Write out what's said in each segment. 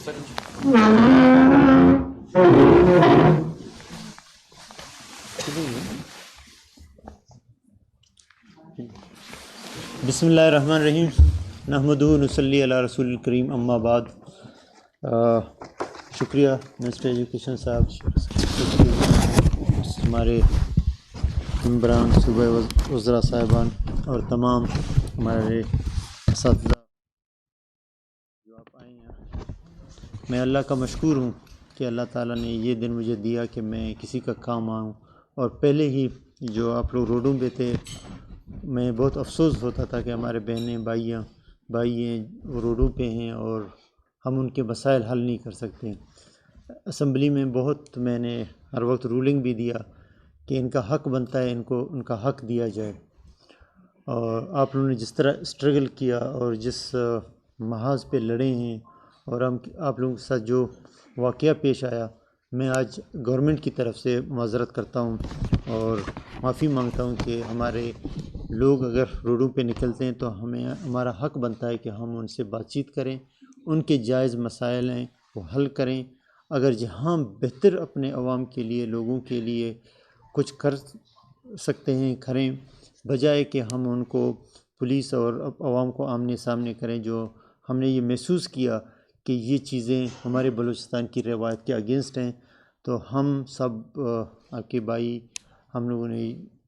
بسم اللہ الرحمن الرحیم، نحمدہ ونصلی علی رسول الکریم، اما بعد۔ شکریہ منسٹر ایجوکیشن صاحب، ہمارے ممبران صوبہ وزراء صاحبان اور تمام ہمارے اساتذہ جو آپ آئے ہیں۔ میں اللہ کا مشکور ہوں کہ اللہ تعالیٰ نے یہ دن مجھے دیا کہ میں کسی کا کام آؤں، اور پہلے ہی جو آپ لوگ روڈوں پہ تھے، میں بہت افسوس ہوتا تھا کہ ہمارے بہنیں بھائی ہیں روڈوں پہ ہیں اور ہم ان کے مسائل حل نہیں کر سکتے۔ اسمبلی میں بہت میں نے ہر وقت رولنگ بھی دیا کہ ان کا حق بنتا ہے، ان کا حق دیا جائے۔ اور آپ لوگوں نے جس طرح اسٹرگل کیا اور جس محاذ پہ لڑے ہیں، اور آپ لوگوں کے ساتھ جو واقعہ پیش آیا، میں آج گورنمنٹ کی طرف سے معذرت کرتا ہوں اور معافی مانگتا ہوں کہ ہمارے لوگ اگر روڈوں پہ نکلتے ہیں تو ہمارا حق بنتا ہے کہ ہم ان سے بات چیت کریں، ان کے جائز مسائل ہیں وہ حل کریں۔ اگر جہاں بہتر اپنے عوام کے لیے، لوگوں کے لیے کچھ کر سکتے ہیں کریں، بجائے کہ ہم ان کو پولیس اور عوام کو آمنے سامنے کریں۔ جو ہم نے یہ محسوس کیا کہ یہ چیزیں ہمارے بلوچستان کی روایت کے اگینسٹ ہیں، تو ہم سب آپ کے بھائی، ہم لوگوں نے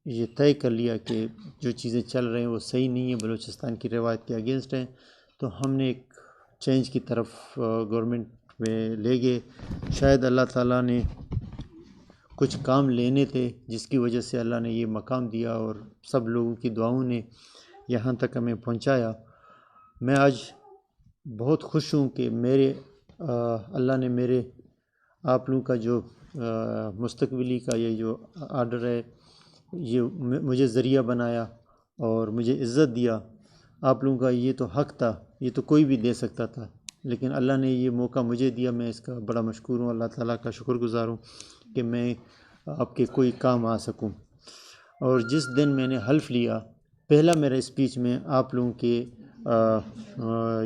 یہ طے کر لیا کہ جو چیزیں چل رہے ہیں وہ صحیح نہیں ہیں، بلوچستان کی روایت کے اگینسٹ ہیں، تو ہم نے ایک چینج کی طرف گورنمنٹ میں لے گئے۔ شاید اللہ تعالیٰ نے کچھ کام لینے تھے جس کی وجہ سے اللہ نے یہ مقام دیا، اور سب لوگوں کی دعاؤں نے یہاں تک ہمیں پہنچایا۔ میں آج بہت خوش ہوں کہ اللہ نے میرے آپ لوگوں کا جو مستقبلی کا یہ جو آرڈر ہے، یہ مجھے ذریعہ بنایا اور مجھے عزت دیا۔ آپ لوگوں کا یہ تو حق تھا، یہ تو کوئی بھی دے سکتا تھا، لیکن اللہ نے یہ موقع مجھے دیا۔ میں اس کا بڑا مشکور ہوں، اللہ تعالیٰ کا شکر گزار ہوں کہ میں آپ کے کوئی کام آ سکوں۔ اور جس دن میں نے حلف لیا، پہلا میرا اسپیچ میں آپ لوگوں کے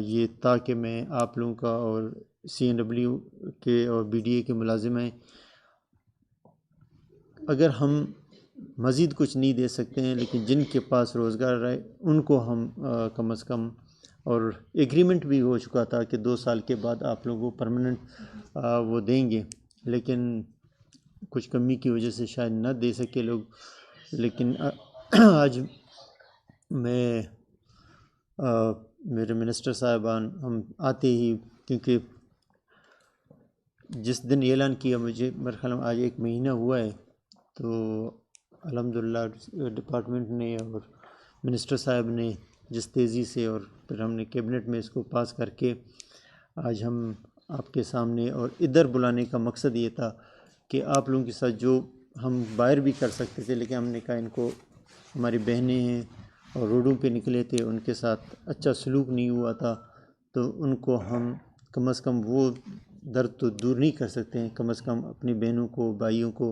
یہ تھا کہ میں آپ لوگوں کا اور CNW کے اور BDA کے ملازم ہیں، اگر ہم مزید کچھ نہیں دے سکتے ہیں لیکن جن کے پاس روزگار رہے ان کو ہم کم از کم، اور ایگریمنٹ بھی ہو چکا تھا کہ 2 سال کے بعد آپ لوگوں کو پرماننٹ وہ دیں گے، لیکن کچھ کمی کی وجہ سے شاید نہ دے سکے لوگ۔ لیکن آج میں میرے منسٹر صاحبان ہم آتے ہی، کیونکہ جس دن اعلان کیا مجھے میرے خیال میں آج 1 مہینہ ہوا ہے، تو الحمدللہ ڈپارٹمنٹ نے اور منسٹر صاحب نے جس تیزی سے، اور پھر ہم نے کیبنٹ میں اس کو پاس کر کے آج ہم آپ کے سامنے، اور ادھر بلانے کا مقصد یہ تھا کہ آپ لوگوں کے ساتھ جو ہم باہر بھی کر سکتے تھے، لیکن ہم نے کہا ان کو، ہماری بہنیں ہیں اور روڈوں پہ نکلے تھے، ان کے ساتھ اچھا سلوک نہیں ہوا تھا، تو ان کو ہم کم از کم وہ درد تو دور نہیں کر سکتے ہیں، کم از کم اپنی بہنوں کو، بھائیوں کو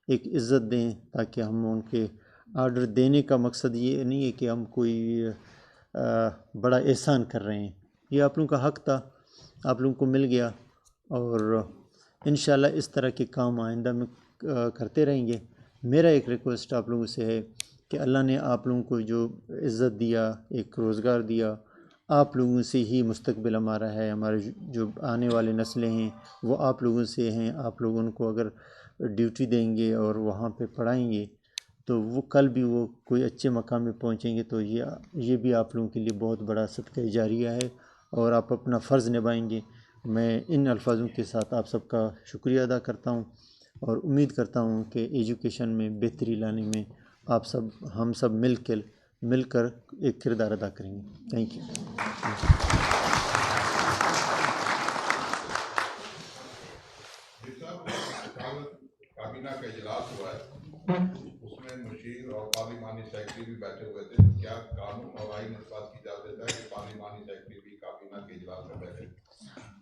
ایک عزت دیں، تاکہ ہم ان کے آرڈر دینے کا مقصد یہ نہیں ہے کہ ہم کوئی بڑا احسان کر رہے ہیں۔ یہ آپ لوگوں کا حق تھا، آپ لوگوں کو مل گیا، اور انشاءاللہ اس طرح کے کام آئندہ میں کرتے رہیں گے۔ میرا ایک ریکویسٹ آپ لوگوں سے ہے کہ اللہ نے آپ لوگوں کو جو عزت دیا، ایک روزگار دیا، آپ لوگوں سے ہی مستقبل ہمارا ہے، ہمارے جو آنے والے نسلیں ہیں وہ آپ لوگوں سے ہیں۔ آپ لوگ ان کو اگر ڈیوٹی دیں گے اور وہاں پہ پڑھائیں گے تو وہ کل بھی وہ کوئی اچھے مقام میں پہنچیں گے، تو یہ بھی آپ لوگوں کے لیے بہت بڑا صدقہ جاریہ ہے، اور آپ اپنا فرض نبھائیں گے۔ میں ان الفاظوں کے ساتھ آپ سب کا شکریہ ادا کرتا ہوں، اور امید کرتا ہوں کہ ایجوکیشن میں بہتری لانے میں ہم سب مل کر ایک کردار ادا کریں گے۔ Thank you. کابینہ کا اجلاس ہوا ہے، اس میں مشیر اور پارلیمانی سیکرٹری بھی بیٹھے ہوئے تھے، کیا قانون اور آئین اس بات کی اجازت دیتا ہے کہ پارلیمانی سیکرٹری بھی کابینہ کے اجلاس میں بیٹھے؟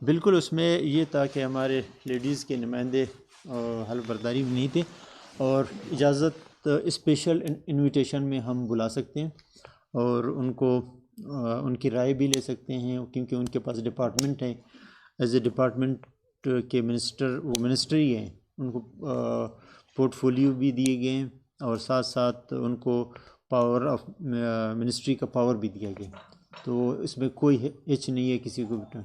بالکل، اس میں یہ تھا کہ ہمارے لیڈیز کے نمائندے حلف برداری بھی نہیں تھے، اور اجازت اسپیشل انویٹیشن میں ہم بلا سکتے ہیں اور ان کو ان کی رائے بھی لے سکتے ہیں، کیونکہ ان کے پاس ڈپارٹمنٹ ہے۔ ایز اے ڈپارٹمنٹ کے منسٹر، وہ منسٹر ہی ہیں، ان کو پورٹ فولیو بھی دیے گئے ہیں اور ساتھ ساتھ ان کو پاور آف منسٹری کا پاور بھی دیا گیا، تو اس میں کوئی ہچ نہیں ہے کسی کو بھی۔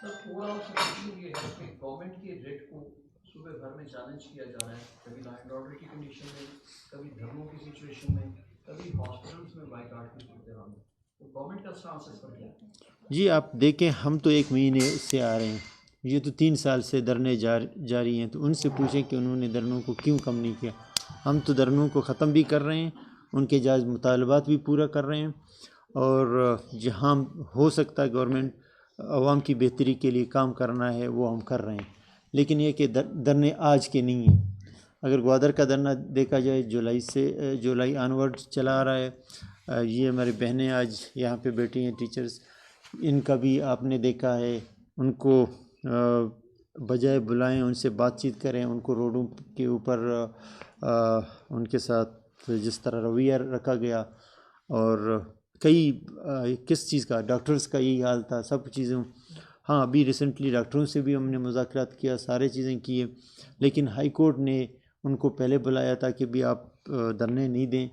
اوور آل سچویشن یہ ہے کہ گورنمنٹ کے ریٹ کو صوبے بھر میں چیلنج کیا جا رہا ہے، کبھی لا اینڈ آرڈر کی کنڈیشن میں، کبھی دھرنوں کی سچویشن میں، کبھی ہاسپٹلس میں بائیکاٹ کی صورتحال میں، تو گورنمنٹ کا اسٹانس اس پر کیا ہے؟ جی آپ دیکھیں، ہم تو 1 مہینے سے آ رہے ہیں، یہ تو 3 سال سے دھرنے جاری ہیں، تو ان سے پوچھیں کہ انہوں نے دھرنوں کو کیوں کم نہیں کیا۔ ہم تو دھرنوں کو ختم بھی کر رہے ہیں، ان کے جائز مطالبات بھی پورا کر رہے ہیں، اور جہاں ہو سکتا ہے گورنمنٹ عوام کی بہتری کے لیے کام کرنا ہے وہ ہم کر رہے ہیں، لیکن یہ کہ دھرنے آج کے نہیں ہیں۔ اگر گوادر کا دھرنا دیکھا جائے جولائی آنورڈ چلا آ رہا ہے، یہ ہماری بہنیں آج یہاں پہ بیٹھی ہیں ٹیچرز، ان کا بھی آپ نے دیکھا ہے، ان کو بجائے بلائیں ان سے بات چیت کریں، ان کو روڈوں کے اوپر ان کے ساتھ جس طرح رویہ رکھا گیا، اور کئی کس چیز کا، ڈاکٹرز کا یہی حال تھا، سب چیزوں، ہاں ابھی ریسنٹلی ڈاکٹروں سے بھی ہم نے مذاکرات کیا، سارے چیزیں کیے، لیکن ہائی کورٹ نے ان کو پہلے بلایا تھا کہ بھی آپ دھرنے نہیں دیں۔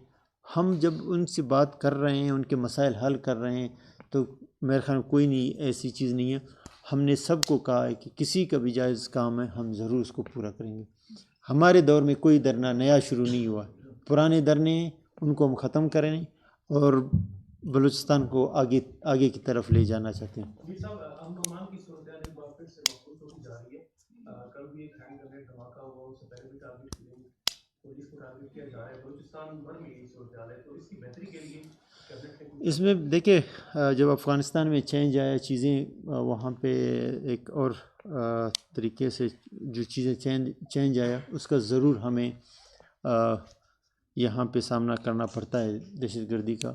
ہم جب ان سے بات کر رہے ہیں، ان کے مسائل حل کر رہے ہیں، تو میرے خیال میں کوئی نہیں ایسی چیز نہیں ہے۔ ہم نے سب کو کہا ہے کہ کسی کا بھی جائز کام ہے ہم ضرور اس کو پورا کریں گے۔ ہمارے دور میں کوئی دھرنا نیا شروع نہیں ہوا، پرانے دھرنے ہیں ان کو ہم ختم کریں اور بلوچستان کو آگے کی طرف لے جانا چاہتے ہیں۔ جی صاحب، امن و امان کی صورتحال ایک بار پھر سے مقبول ہوتی جا رہی ہے، کل بھی ایک ہینڈ گرینیڈ دھماکہ ہوا، اس سے پہلے بھی ٹارگیٹ کی گئی، پولیس کو ٹارگیٹ کیا جا رہا ہے، بلوچستان بھر میں یہی صورتحال ہے، تو اس کی بہتری کے لیے اس میں دیکھیں، جب افغانستان میں چینج آیا، چیزیں وہاں پہ ایک اور طریقے سے جو چیزیں چینج آیا، اس کا ضرور ہمیں یہاں پہ سامنا کرنا پڑتا ہے دہشت گردی کا،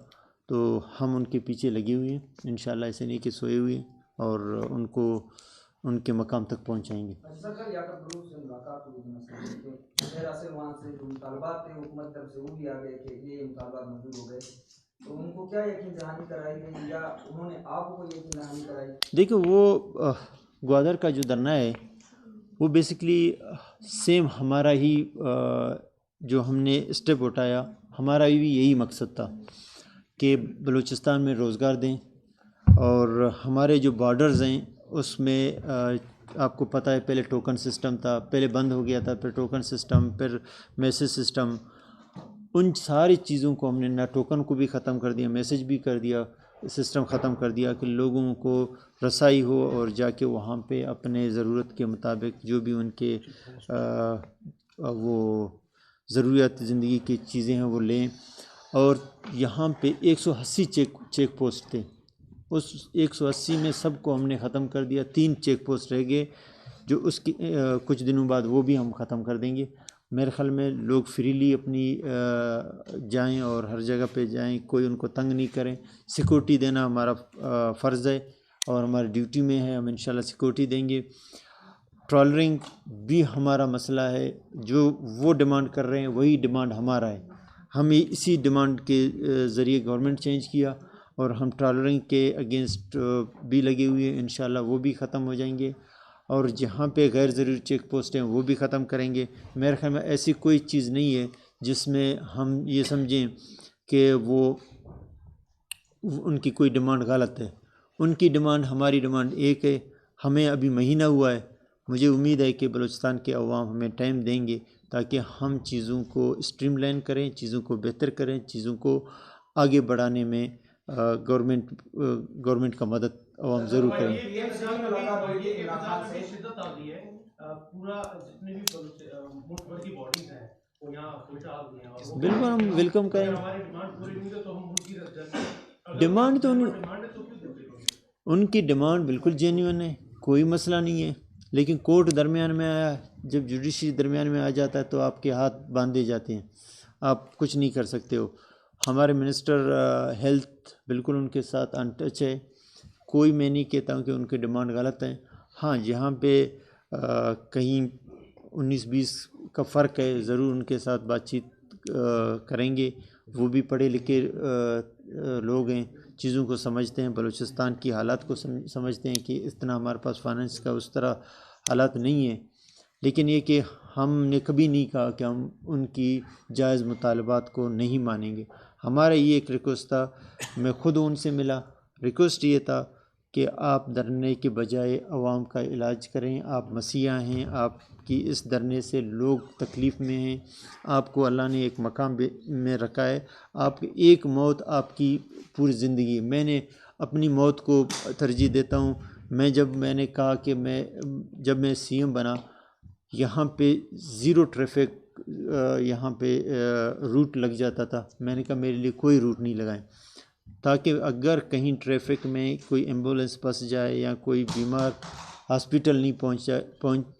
تو ہم ان کے پیچھے لگے ہوئے ہیں، انشاءاللہ ایسے نہیں کہ سوئے ہوئے ہیں، اور ان کو ان کے مقام تک پہنچائیں گے۔ اچھا سر، یعقوب گروہ سے ملاقات ہوئی تھی، مثلا کہ شہرہ سے وہاں سے جو مطالبات تھے حکومت طرف سے وہ بھی آ گئے کہ یہ مطالبات منظور ہو گئے، تو ان کو کیا یقین دہانی کرائی گئی یا انہوں نے آپ کو یقین دہانی کرائی؟ دیکھو، وہ گوادر کا جو دھرنا ہے وہ بیسکلی سیم ہمارا ہی جو ہم نے اسٹیپ اٹھایا، ہمارا بھی یہی مقصد تھا کہ بلوچستان میں روزگار دیں، اور ہمارے جو بارڈرز ہیں اس میں آپ کو پتہ ہے پہلے ٹوکن سسٹم تھا، پہلے بند ہو گیا تھا، پھر ٹوکن سسٹم، پھر میسیج سسٹم، ان ساری چیزوں کو ہم نے نہ ٹوکن کو بھی ختم کر دیا، میسیج بھی کر دیا، سسٹم ختم کر دیا کہ لوگوں کو رسائی ہو اور جا کے وہاں پہ اپنے ضرورت کے مطابق جو بھی ان کے وہ ضروریات زندگی کی چیزیں ہیں وہ لیں۔ اور یہاں پہ 180 چیک پوسٹ تھے، اس 180 میں سب کو ہم نے ختم کر دیا، 3 چیک پوسٹ رہ گئے جو اس کی کچھ دنوں بعد وہ بھی ہم ختم کر دیں گے۔ میرے خیال میں لوگ فریلی اپنی جائیں اور ہر جگہ پہ جائیں، کوئی ان کو تنگ نہیں کریں۔ سیکورٹی دینا ہمارا فرض ہے اور ہماری ڈیوٹی میں ہے، ہم انشاءاللہ سیکورٹی دیں گے۔ ٹرالرنگ بھی ہمارا مسئلہ ہے، جو وہ ڈیمانڈ کر رہے ہیں وہی ڈیمانڈ ہمارا ہے، ہم اسی ڈیمانڈ کے ذریعے گورنمنٹ چینج کیا، اور ہم ٹرالرنگ کے اگینسٹ بھی لگے ہوئے ہیں، انشاءاللہ وہ بھی ختم ہو جائیں گے، اور جہاں پہ غیر ضروری چیک پوسٹ ہیں وہ بھی ختم کریں گے۔ میرے خیال میں ایسی کوئی چیز نہیں ہے جس میں ہم یہ سمجھیں کہ وہ ان کی کوئی ڈیمانڈ غلط ہے، ان کی ڈیمانڈ ہماری ڈیمانڈ ایک ہے۔ ہمیں ابھی مہینہ ہوا ہے، مجھے امید ہے کہ بلوچستان کے عوام ہمیں ٹائم دیں گے تاکہ ہم چیزوں کو اسٹریم لائن کریں، چیزوں کو بہتر کریں، چیزوں کو آگے بڑھانے میں گورنمنٹ کا مدد عوام ضرور کریں۔ شدت آ گئی ہے، پورا جتنے بھی ملک بھر کی باڈیز ہیں وہ یہاں کوئٹہ آ گئی ہیں، اور بالکل ہم ویلکم کریں گے۔ ہماری ڈیمانڈ پوری نہیں ہوئی تو ہم ملک کی ڈیمانڈ تو ڈیمانڈ ہے تو کیوں دیتے ہیں؟ ان کی ڈیمانڈ بالکل جینیون ہے، کوئی مسئلہ نہیں ہے، لیکن کورٹ درمیان میں آیا، جب جوڈیشری درمیان میں آ جاتا ہے تو آپ کے ہاتھ باندھے جاتے ہیں، آپ کچھ نہیں کر سکتے ہو۔ ہمارے منسٹر ہیلتھ بالکل ان کے ساتھ ان ٹچ ہے، کوئی میں نہیں کہتا ہوں کہ ان کے ڈیمانڈ غلط ہیں۔ ہاں جہاں پہ کہیں 19-20 کا فرق ہے، ضرور ان کے ساتھ بات چیت کریں گے، وہ بھی پڑھے لکھے لوگ ہیں، چیزوں کو سمجھتے ہیں، بلوچستان کی حالات کو سمجھتے ہیں کہ اتنا ہمارے پاس فائننس کا اس طرح حالات نہیں ہیں، لیکن یہ کہ ہم نے کبھی نہیں کہا کہ ہم ان کی جائز مطالبات کو نہیں مانیں گے۔ ہمارا یہ ایک ریکویسٹ تھا، میں خود ان سے ملا، ریکویسٹ یہ تھا کہ آپ دھرنے کے بجائے عوام کا علاج کریں، آپ مسیحا ہیں، آپ کی اس دھرنے سے لوگ تکلیف میں ہیں، آپ کو اللہ نے ایک مقام میں رکھا ہے، آپ ایک موت آپ کی پوری زندگی، میں نے اپنی موت کو ترجیح دیتا ہوں۔ میں نے کہا کہ جب میں سی ایم بنا، یہاں پہ زیرو ٹریفک، یہاں پہ روٹ لگ جاتا تھا، میں نے کہا میرے لیے کوئی روٹ نہیں لگائیں، تاکہ اگر کہیں ٹریفک میں کوئی ایمبولینس پھنس جائے یا کوئی بیمار ہاسپیٹل نہیں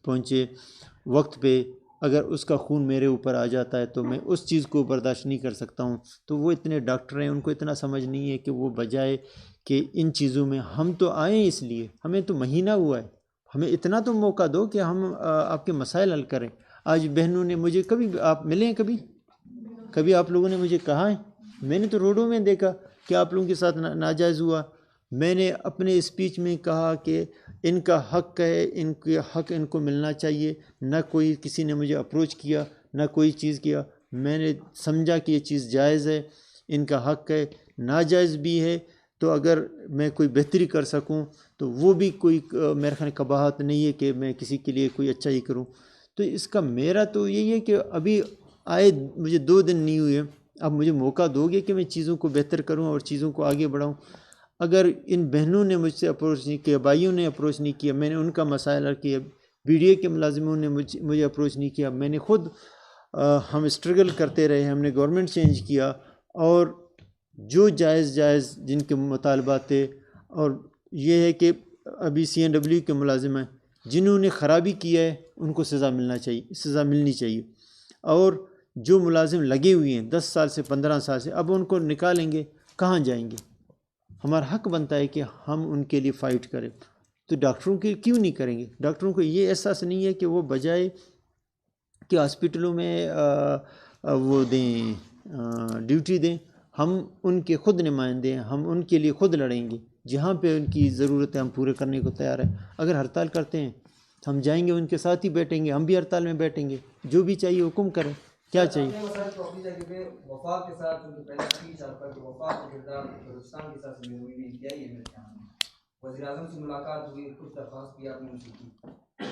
پہنچے وقت پہ، اگر اس کا خون میرے اوپر آ جاتا ہے تو میں اس چیز کو برداشت نہیں کر سکتا ہوں۔ تو وہ اتنے ڈاکٹر ہیں، ان کو اتنا سمجھ نہیں ہے کہ وہ بجائے کہ ان چیزوں میں، ہم تو آئے اس لیے، ہمیں تو مہینہ ہوا ہے، ہمیں اتنا تو موقع دو کہ ہم آپ کے مسائل حل کریں۔ آج بہنوں نے مجھے کبھی آپ ملے ہیں، کبھی آپ لوگوں نے مجھے کہا ہے؟ میں نے تو روڈوں میں دیکھا کہ آپ لوگوں کے ساتھ ناجائز ہوا۔ میں نے اپنے اسپیچ میں کہا کہ ان کا حق ہے، ان کے حق ان کو ملنا چاہیے، نہ کوئی کسی نے مجھے اپروچ کیا، نہ کوئی چیز کیا، میں نے سمجھا کہ یہ چیز جائز ہے، ان کا حق ہے، ناجائز بھی ہے، تو اگر میں کوئی بہتری کر سکوں تو وہ بھی کوئی میرے خیال قباحت نہیں ہے کہ میں کسی کے لیے کوئی اچھا ہی کروں۔ تو اس کا میرا تو یہی ہے کہ ابھی آئے مجھے 2 دن نہیں ہوئے، اب مجھے موقع دو گے کہ میں چیزوں کو بہتر کروں اور چیزوں کو آگے بڑھاؤں۔ اگر ان بہنوں نے مجھ سے اپروچ نہیں کیا، بھائیوں نے اپروچ نہیں کیا، میں نے ان کا مسائل حل کیا، بی ڈی اے کے ملازموں نے مجھے اپروچ نہیں کیا، میں نے خود ہم اسٹرگل کرتے رہے، ہم نے گورنمنٹ چینج کیا، اور جو جائز جن کے مطالبات تھے، اور یہ ہے کہ ابھی سی این ڈبلیو کے ملازم ہیں جنہوں نے خرابی کیا ہے ان کو سزا ملنی چاہیے، اور جو ملازم لگے ہوئے ہیں 10 سال سے 15 سال سے، اب ان کو نکالیں گے کہاں جائیں گے؟ ہمارا حق بنتا ہے کہ ہم ان کے لیے فائٹ کریں، تو ڈاکٹروں کے کیوں نہیں کریں گے؟ ڈاکٹروں کو یہ احساس نہیں ہے کہ وہ بجائے کہ ہاسپٹلوں میں وہ دیں ڈیوٹی دیں، ہم ان کے خود نمائندے ہیں، ہم ان کے لیے خود لڑیں گے، جہاں پہ ان کی ضرورت ہے ہم پورے کرنے کو تیار ہیں۔ اگر ہڑتال کرتے ہیں ہم جائیں گے، ان کے ساتھ ہی بیٹھیں گے، ہم بھی ہڑتال میں بیٹھیں گے، جو بھی چاہیے حکم کریں، کیا چاہیے۔ وفاق کے ساتھ جو پہلا اسپیچ آپ کا کہ وفاق کا کردار بلوچستان کے ساتھ میں ہوئی انتہائی ہے میرے خیال میں، وزیر اعظم سے ملاقات ہوئی، کچھ درخواست بھی آپ نے ان سے کی،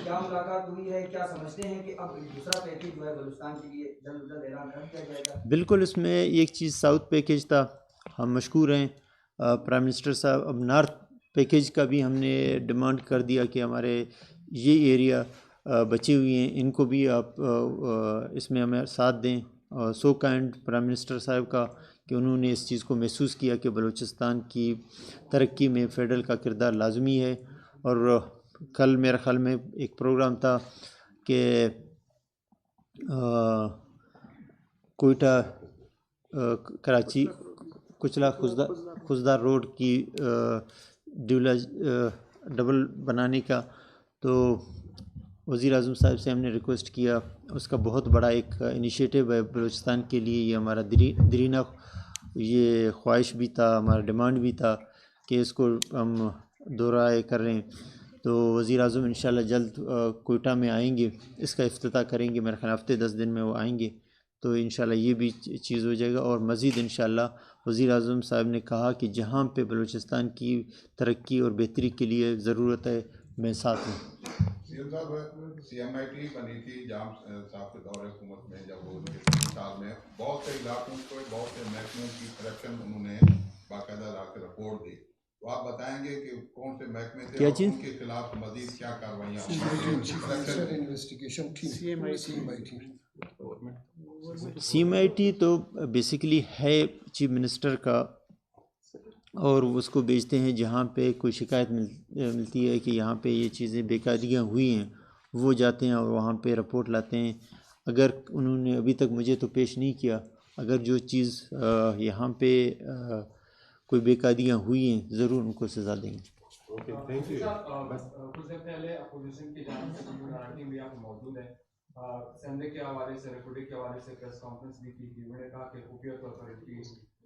کیا ملاقات ہوئی ہے؟ کیا سمجھتے ہیں کہ اب دوسرا پیکیج جو ہے بلوچستان کے لیے جلد از جلد اعلان کر دیا جائے گا؟ بالکل، اس میں ایک چیز ساؤتھ پیکیج تھا، ہم مشکور ہیں پرائم منسٹر صاحب، اب نارتھ پیکیج کا بھی ہم نے ڈیمانڈ کر دیا کہ ہمارے یہ ایریا بچے ہوئے ہیں، ان کو بھی آپ اس میں ہمیں ساتھ دیں، سو کائنڈ پرائم منسٹر صاحب کا کہ انہوں نے اس چیز کو محسوس کیا کہ بلوچستان کی ترقی میں فیڈرل کا کردار لازمی ہے۔ اور کل میرے خیال میں ایک پروگرام تھا کہ کوئٹہ کراچی کچلا خزدار روڈ کی ڈبل بنانے کا، تو وزیر اعظم صاحب سے ہم نے ریکویسٹ کیا، اس کا بہت بڑا ایک انیشیٹو ہے بلوچستان کے لیے، یہ ہمارا دیرینہ یہ خواہش بھی تھا، ہمارا ڈیمانڈ بھی تھا کہ اس کو ہم دورائے کر رہے ہیں۔ تو وزیر اعظم انشاءاللہ جلد کوئٹہ میں آئیں گے، اس کا افتتاح کریں گے، میرے خیال ہفتے 10 دن میں وہ آئیں گے، تو انشاءاللہ یہ بھی چیز ہو جائے گا۔ اور مزید انشاءاللہ وزیر اعظم صاحب نے کہا کہ جہاں پہ بلوچستان کی ترقی اور بہتری کے لیے ضرورت ہے میں ساتھ ہوں۔ سی ایم صاحب، سی ایم آئی ٹی بنی تھی جام صاحب کے دور حکومت میں، جب وہ 3 سال میں بہت سے علاقوں کو، بہت سے محکموں کی کرپشن انہوں نے باقاعدہ لا کے رپورٹ دی، تو آپ بتائیں گے کہ کون سے محکمے تھے اور ان کے خلاف مزید کیا کارروائیاں سی ایم آئی ٹی تو بیسیکلی ہے چیف منسٹر کا، اور اس کو بھیجتے ہیں جہاں پہ کوئی شکایت ملتی ہے کہ یہاں پہ یہ چیزیں بے قاعدگیاں ہوئی ہیں، وہ جاتے ہیں اور وہاں پہ رپورٹ لاتے ہیں۔ اگر انہوں نے ابھی تک مجھے تو پیش نہیں کیا، اگر جو چیز یہاں پہ کوئی بے قاعدگیاں ہوئی ہیں ضرور ان کو سزا دیں گے۔ کچھ دیر پہلے اپوزیشن کی جانب سے مراٹھی بھی آپ موجود ہیں، اسمبلی کے حوالے سے، ریکارڈنگ کے حوالے سے پریس کانفرنس بھی کی تھی، انہوں نے کہا کہ خفیہ طور پر ان کی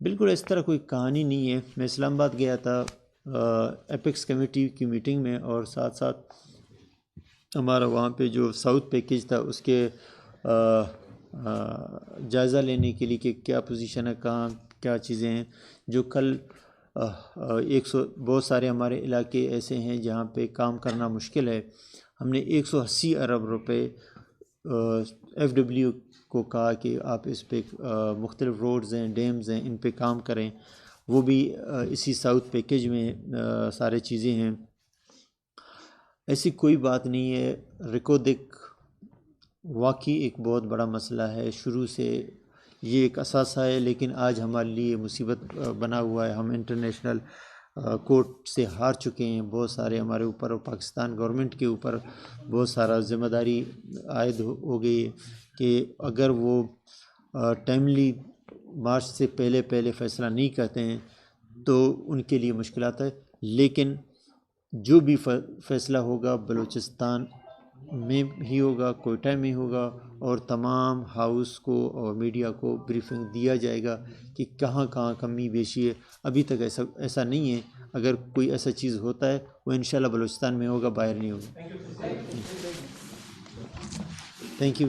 بالکل اس طرح کوئی کہانی نہیں ہے. میں اسلام آباد گیا تھا ایپیکس کمیٹی کی میٹنگ میں، اور ساتھ ساتھ ہمارا وہاں پہ جو ساؤتھ پیکیج تھا اس کے جائزہ لینے کے لیے کہ کیا پوزیشن ہے، کہاں کیا چیزیں ہیں. جو کل 100 بہت سارے ہمارے علاقے ایسے ہیں جہاں پہ کام کرنا مشکل ہے. ہم نے 180 ارب روپے ایف ڈبلیو کو کہا کہ آپ اس پہ مختلف روڈز ہیں، ڈیمز ہیں، ان پہ کام کریں. وہ بھی اسی ساؤتھ پیکیج میں سارے چیزیں ہیں. ایسی کوئی بات نہیں ہے. ریکودک واقعی ایک بہت بڑا مسئلہ ہے، شروع سے یہ ایک اثاثہ ہے، لیکن آج ہمارے لیے مصیبت بنا ہوا ہے. ہم انٹرنیشنل کورٹ سے ہار چکے ہیں. بہت سارے ہمارے اوپر اور پاکستان گورنمنٹ کے اوپر بہت سارا ذمہ داری عائد ہو گئی ہے کہ اگر وہ ٹائملی مارچ سے پہلے فیصلہ نہیں کرتے ہیں تو ان کے لیے مشکلات ہے. لیکن جو بھی فیصلہ ہوگا بلوچستان میں ہی ہوگا، کوئٹہ میں ہوگا، اور تمام ہاؤس کو اور میڈیا کو بریفنگ دیا جائے گا کہ کہاں کہاں کمی بیشی ہے. ابھی تک ایسا نہیں ہے. اگر کوئی ایسا چیز ہوتا ہے وہ انشاءاللہ بلوچستان میں ہوگا، باہر نہیں ہوگا. Thank you.